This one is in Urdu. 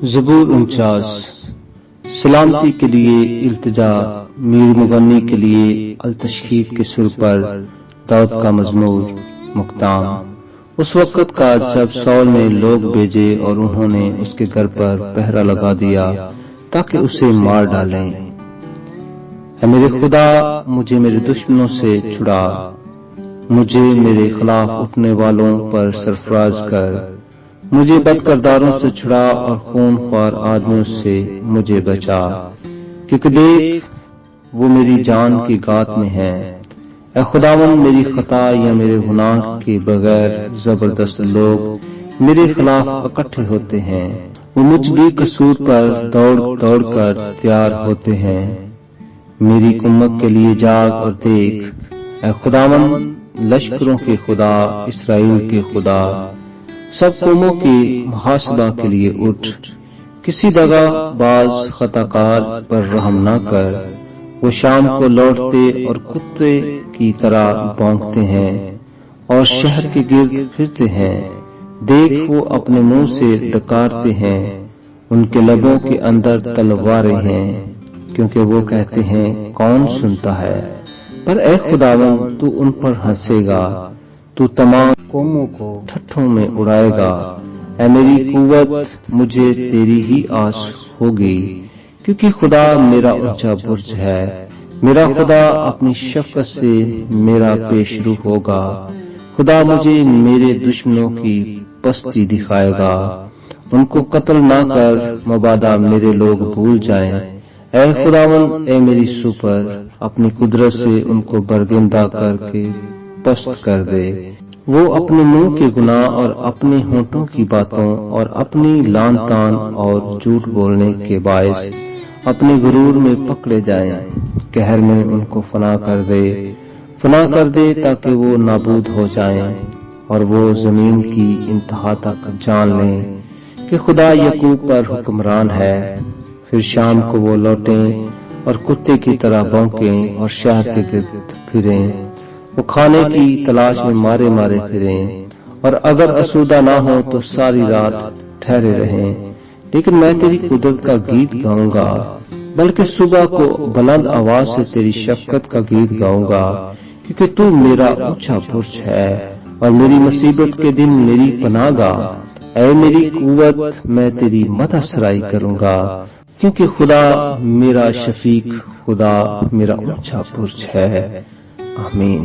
زبور 49 سلامتی کے لیے التجا میر مغنی کے لیے التشہیر کے سر پر داؤد کا مزمور مقدام۔ اس وقت کا جب سول نے لوگ بھیجے اور انہوں نے اس کے گھر پر پہرا لگا دیا تاکہ اسے مار ڈالیں۔ اے میرے خدا، مجھے میرے دشمنوں سے چھڑا، مجھے میرے خلاف اٹھنے والوں پر سرفراز کر، مجھے بد کرداروں سے چھڑا اور خون خوار آدمیوں سے مجھے بچا، کیونکہ دیکھ وہ میری جان کی گات میں ہے۔ اے خداوند، میری خطا یا میرے گناہ کے بغیر زبردست لوگ میرے خلاف اکٹھے ہوتے ہیں، وہ مجھ بھی قصور پر دوڑ دوڑ کر تیار ہوتے ہیں۔ میری کمک کے لیے جاگ اور دیکھ، اے خداوند لشکروں کے خدا، اسرائیل کے خدا، سب قوموں کے محاسبہ کے لیے اٹھ۔ کسی دغا باز خطا کار پر رحم نہ کر، وہ شام کو لوٹتے اور کتے کی طرح بھونکتے ہیں اور شہر کے گرد پھرتے ہیں۔ دیکھ وہ اپنے منہ سے ڈکارتے ہیں، ان کے لبوں کے اندر تلواریں ہیں، کیونکہ وہ کہتے ہیں کون سنتا ہے۔ پر اے خداوند، تو ان پر ہنسے گا، تو تمام قوموں کو ٹھٹھوں میں اڑائے گا۔ اے میری قوت، مجھے تیری ہی آس ہوگی، کیونکہ خدا میرا اونچا برج ہے۔ میرا خدا اپنی شفقت سے میرا پیش رو ہوگا۔ خدا مجھے میرے دشمنوں کی پستی دکھائے گا۔ ان کو قتل نہ کر، مبادا میرے لوگ بھول جائیں۔ اے خداوند، اے میری سپر، اپنی قدرت سے ان کو برگندہ کر کے پست کر دے۔ وہ اپنے منہ کے گناہ اور اپنے ہونٹوں کی باتوں اور اپنی لان تان اور جھوٹ بولنے کے باعث اپنے غرور میں پکڑے جائیں۔ قہر میں ان کو فنا کر دے تاکہ وہ نابود ہو جائیں اور وہ زمین کی انتہا تک جان لیں کہ خدا یعقوب پر حکمران ہے۔ پھر شام کو وہ لوٹیں اور کتے کی طرح بھونکیں اور شہر کے گرد پھریں، وہ کھانے کی تلاش میں مارے مارے پھریں، اور اگر آسودہ نہ ہو تو ساری رات ٹھہرے رہیں۔ لیکن میں تیری قدرت کا گیت گاؤں گا، بلکہ صبح کو بلند آواز سے تیری شفقت کا گیت گاؤں گا، کیونکہ تو میرا اونچا برج ہے اور میری مصیبت کے دن میری پناہ گاہ۔ اے میری قوت، میں تیری مدح سرائی کروں گا، کیونکہ خدا میرا شفیق، خدا میرا اونچا برج ہے۔ آمین۔